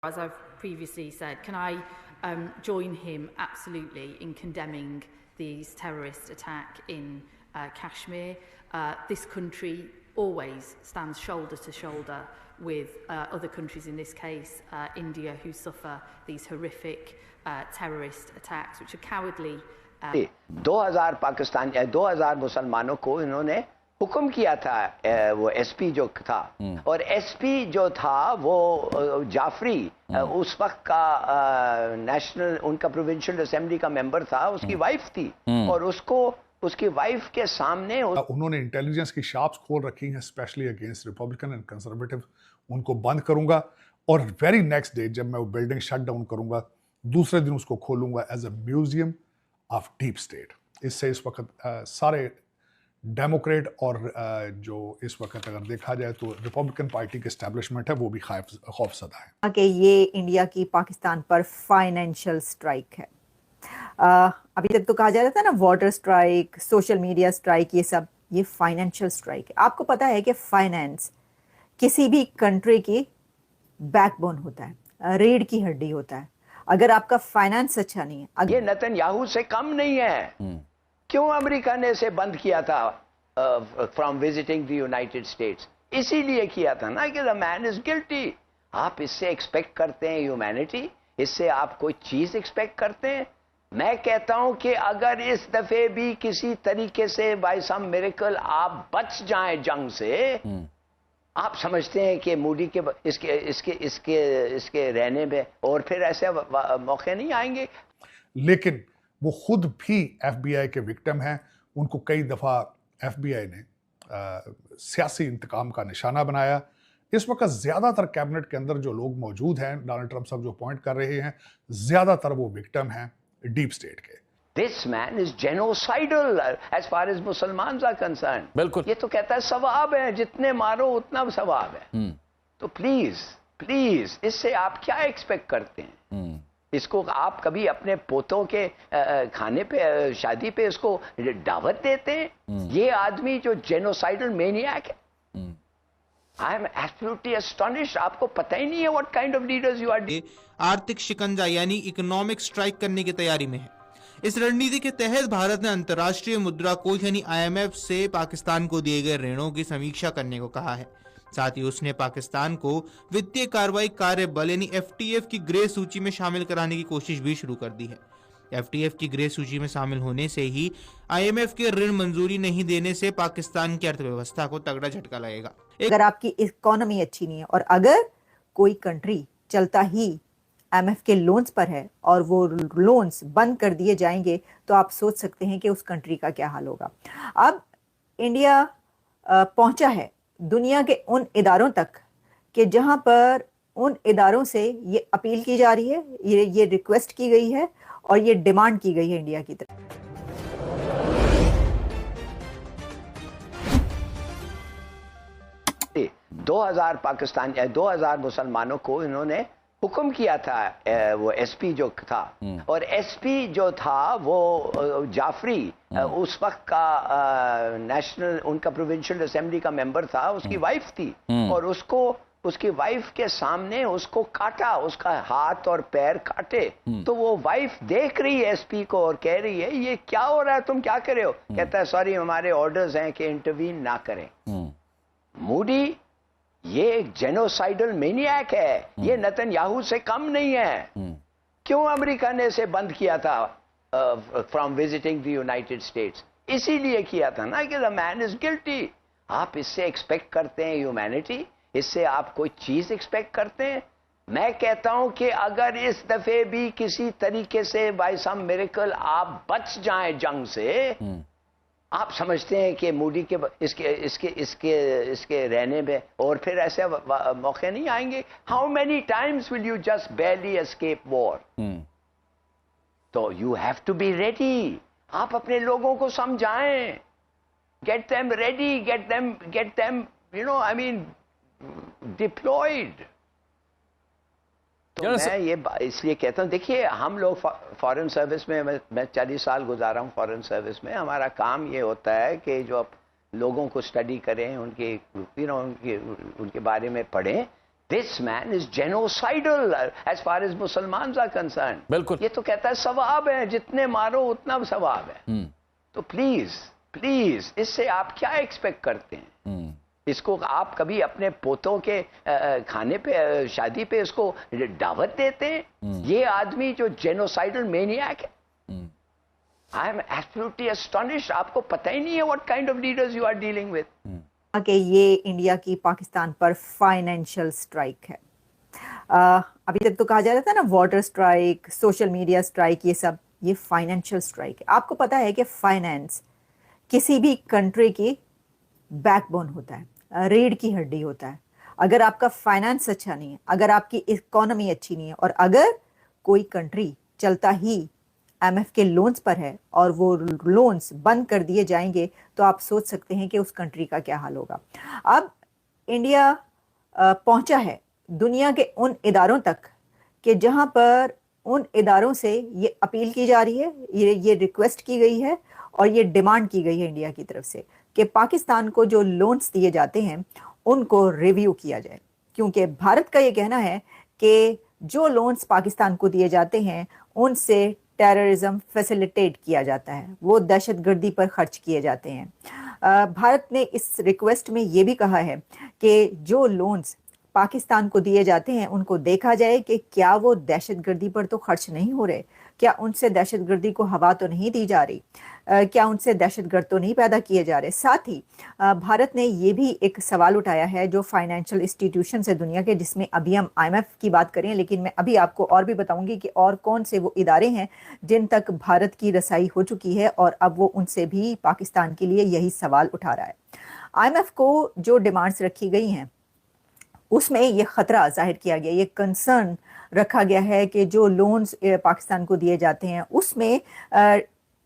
As I've previously said, can I join him absolutely in condemning these terrorist attack in Kashmir? This country always stands shoulder to shoulder with other countries, in this case India, who suffer these horrific terrorist attacks, which are cowardly. 2000 Pakistani 2000 मुसलमानों को इन्होंने हुक्म किया था, वो SP जो था, और एसपी जो था वो जाफरी उस वक्त का नेशनल उनका प्रोविंशियल असेंबली का मेंबर था, उसकी वाइफ थी, और उसको उसकी वाइफ के सामने उन्होंने इंटेलिजेंस की शाप्स खोल रखी हैं, specially against Republican and conservative. उनको बंद करूंगा और वेरी नेक्स्ट डे जब मैं वो बिल्डिंग शट डाउन करूंगा, दूसरे दिन उसको खोलूंगा as a museum of deep state. इससे इस वक्त सारे डेमोक्रेट और जो इस वक्त अगर देखा जाए तो रिपब्लिकन पार्टी की एस्टेब्लिशमेंट है वो भी खौफजदा है कि ये इंडिया की पाकिस्तान पर फाइनेंशियल स्ट्राइक है। अभी तक तो कहा जा रहा था ना water strike, social media strike, ये सब ये फाइनेंशियल स्ट्राइक है। आपको पता है कि फाइनेंस किसी भी कंट्री की बैकबोन होता है, रीढ़ की हड्डी होता है। अगर आपका फाइनेंस अच्छा नहीं है, ये नेतन्याहू से कम नहीं है। क्यों अमेरिका ने इसे बंद किया था from visiting the United states? इसीलिए किया था ना कि द मैन इज गिल्टी। आप इससे एक्सपेक्ट करते हैं ह्यूमैनिटी? इससे आप कोई चीज एक्सपेक्ट करते हैं? मैं कहता हूं कि अगर इस दफे भी किसी तरीके से बाय सम मिरेकल आप बच जाएं जंग से, आप समझते हैं कि मोदी के इसके रहने में और फिर ऐसे मौके नहीं आएंगे? लेकिन वो खुद भी एफबीआई के विक्टिम हैं। उनको कई दफ़ा एफबीआई ने सियासी इंतकाम का निशाना बनाया। इस वक्त ज़्यादातर कैबिनेट के अंदर जो लोग मौजूद हैं, डोनाल्ड ट्रंप साहब जो पॉइंट कर रहे हैं, ज़्यादातर वो विक्टिम हैं डीप स्टेट के। This man is genocidal as far as मुसलमान are concerned. बिल्कुल। ये तो कहता है सवाब है, जितने मारो उतना सवाब है। तो प्लीज इससे आप क्या एक्सपेक्ट करते हैं? इसको आप कभी अपने पोतों के खाने पे, शादी पे इसको दावत देते हैं? ये आदमी जो जेनोसाइडल मेनियाक है, आई एम एब्सोल्युटली एस्टोनिश्ड। आपको पता ही नहीं है what kind of leaders you are. आर्थिक शिकंजा यानी इकोनॉमिक स्ट्राइक करने की तैयारी में है। इस रणनीति के तहत भारत ने अंतर्राष्ट्रीय मुद्रा कोष यानी IMF से पाकिस्तान को दिए गए ऋणों की समीक्षा करने को कहा है। साथ ही उसने पाकिस्तान को वित्तीय कार्रवाई कार्य बल यानी FTF की ग्रे सूची में शामिल कराने की कोशिश भी शुरू कर दी है। FTF की ग्रे सूची में शामिल होने से ही IMF के ऋण मंजूरी नहीं देने से पाकिस्तान की अर्थव्यवस्था को तगड़ा झटका लगेगा। अगर आपकी इकोनॉमी अच्छी नहीं है और अगर कोई कंट्री चलता ही IMF के लोन्स पर है और वो लोन्स बंद कर दिए जाएंगे तो आप सोच सकते हैं कि उस कंट्री का क्या हाल होगा। अब इंडिया पहुंचा है दुनिया के उन इदारों तक कि जहां पर उन इदारों से ये अपील की जा रही है, ये रिक्वेस्ट की गई है और ये डिमांड की गई है इंडिया की तरफ। 2000 मुसलमानों को इन्होंने हुक्म किया था, वो एसपी जो था, और एसपी जो था वो जाफरी उस वक्त का नेशनल उनका प्रोविंशियल असेंबली का मेंबर था, उसकी वाइफ थी, और उसको उसकी वाइफ के सामने उसको काटा, उसका हाथ और पैर काटे। तो वो वाइफ देख रही है एसपी को और कह रही है ये क्या हो रहा है, तुम क्या कर रहे हो? कहता है सॉरी हमारे ऑर्डर्स हैं कि इंटरवीन ना करें। मोदी ये एक जेनोसाइडल मेनियाक है, ये नेतन्याहू से कम नहीं है। क्यों अमेरिका ने इसे बंद किया था from visiting the United states? इसीलिए किया था ना कि द मैन इज गिल्टी। आप इससे एक्सपेक्ट करते हैं ह्यूमैनिटी? इससे आप कोई चीज एक्सपेक्ट करते हैं? मैं कहता हूं कि अगर इस दफे भी किसी तरीके से बाय सम मिरेकल आप बच जाएं जंग से, आप समझते हैं कि मोदी के इसके रहने में और फिर ऐसे मौके नहीं आएंगे? How many times will you just barely escape war? तो you have to be ready. आप अपने लोगों को समझाएं, get them ready, get them you know I mean deployed. तो मैं ये इसलिए कहता हूँ, देखिए हम लोग फॉरेन सर्विस में, मैं 40 साल गुजारा हूँ फॉरेन सर्विस में। हमारा काम ये होता है कि जो लोगों को स्टडी करें, उनके उनके बारे में पढ़ें, This man is genocidal as far as Muslims are concerned. बिल्कुल। ये तो कहता है सवाब है, जितने मारो उतना सवाब है। तो प्लीज इससे आप क्या एक्सपेक्ट करते हैं? इसको आप कभी अपने पोतों के खाने पे, शादी पे इसको दावत देते हैं? ये आदमी जो जेनोसाइडल मेनियाक है, आई एम एब्सोल्युटली एस्टोनिश्ड। आपको पता ही नहीं है what kind of leaders you are dealing with. कि ये इंडिया की पाकिस्तान पर फाइनेंशियल स्ट्राइक है। अभी तक तो कहा जा रहा था ना water strike, social media strike, ये सब, ये फाइनेंशियल स्ट्राइक है। आपको पता है कि फाइनेंस किसी भी कंट्री की बैकबोन होता है, रीढ़ की हड्डी होता है। अगर आपका फाइनेंस अच्छा नहीं है, अगर आपकी इकोनॉमी अच्छी नहीं है, और अगर कोई कंट्री चलता ही IMF के लोन्स पर है और वो लोन्स बंद कर दिए जाएंगे, तो आप सोच सकते हैं कि उस कंट्री का क्या हाल होगा। अब इंडिया पहुंचा है दुनिया के उन इदारों तक कि जहां पर उन इदारों से ये अपील की जा रही है, ये रिक्वेस्ट की गई है और ये डिमांड की गई है इंडिया की तरफ से कि पाकिस्तान को जो लोन्स दिए जाते हैं उनको रिव्यू किया जाए। क्योंकि भारत का ये कहना है कि जो लोन्स पाकिस्तान को दिए जाते हैं उनसे टेररिज्म फैसिलिटेट किया जाता है, वो दहशतगर्दी पर खर्च किए जाते हैं। भारत ने इस रिक्वेस्ट में ये भी कहा है कि जो लोन्स पाकिस्तान को दिए जाते हैं उनको देखा जाए कि क्या वो दहशतगर्दी पर तो खर्च नहीं हो रहे, क्या उनसे दहशतगर्दी को हवा तो नहीं दी जा रही, क्या उनसे दहशतगर्द तो नहीं पैदा किए जा रहे। साथ ही भारत ने ये भी एक सवाल उठाया है जो फाइनेंशियल इंस्टीट्यूशन है दुनिया के, जिसमें अभी हम IMF की बात करें, लेकिन मैं अभी आपको और भी बताऊंगी कि और कौन से वो इदारे हैं जिन तक भारत की रसाई हो चुकी है और अब वो उनसे भी पाकिस्तान के लिए यही सवाल उठा रहा है। IMF को जो डिमांड्स रखी गई हैं उसमें ये खतरा जाहिर किया गया, ये कंसर्न रखा गया है कि जो लोन्स पाकिस्तान को दिए जाते हैं उसमें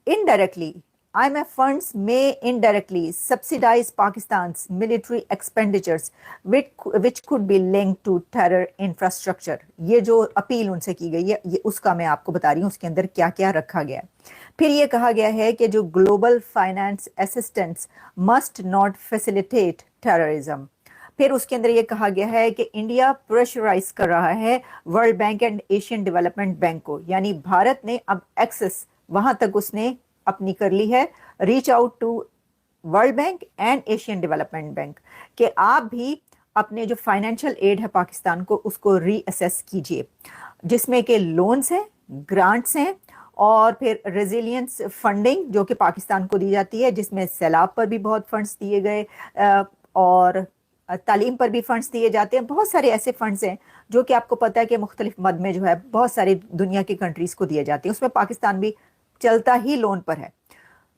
indirectly IMF funds may indirectly subsidize Pakistan's military expenditures which could be linked to terror infrastructure। ये जो अपील उनसे की गई है ये उसका मैं आपको बता रही हूँ उसके अंदर क्या क्या रखा गया है। फिर ये कहा गया है कि जो global finance assistance must not facilitate terrorism. फिर उसके अंदर ये कहा गया है कि इंडिया प्रेशराइज कर रहा है world Bank and Asian Development bank को, यानी भारत ने अब एक्सेस वहां तक उसने अपनी कर ली है, reach out to World Bank and Asian Development Bank, कि आप भी अपने जो फाइनेंशियल एड है पाकिस्तान को उसको रीअसेस कीजिए, जिसमें कि लोन्स हैं, ग्रांट्स हैं और फिर रेजिलियंस फंडिंग जो कि पाकिस्तान को दी जाती है, जिसमें सैलाब पर भी बहुत फंड्स दिए गए और तालीम पर भी फंड्स दिए जाते हैं। बहुत सारे ऐसे फंड्स हैं जो कि आपको पता है कि मुख्तलिफ मद में जो है बहुत सारी दुनिया की कंट्रीज को दिए जाते हैं, उसमें पाकिस्तान भी चलता ही लोन पर है।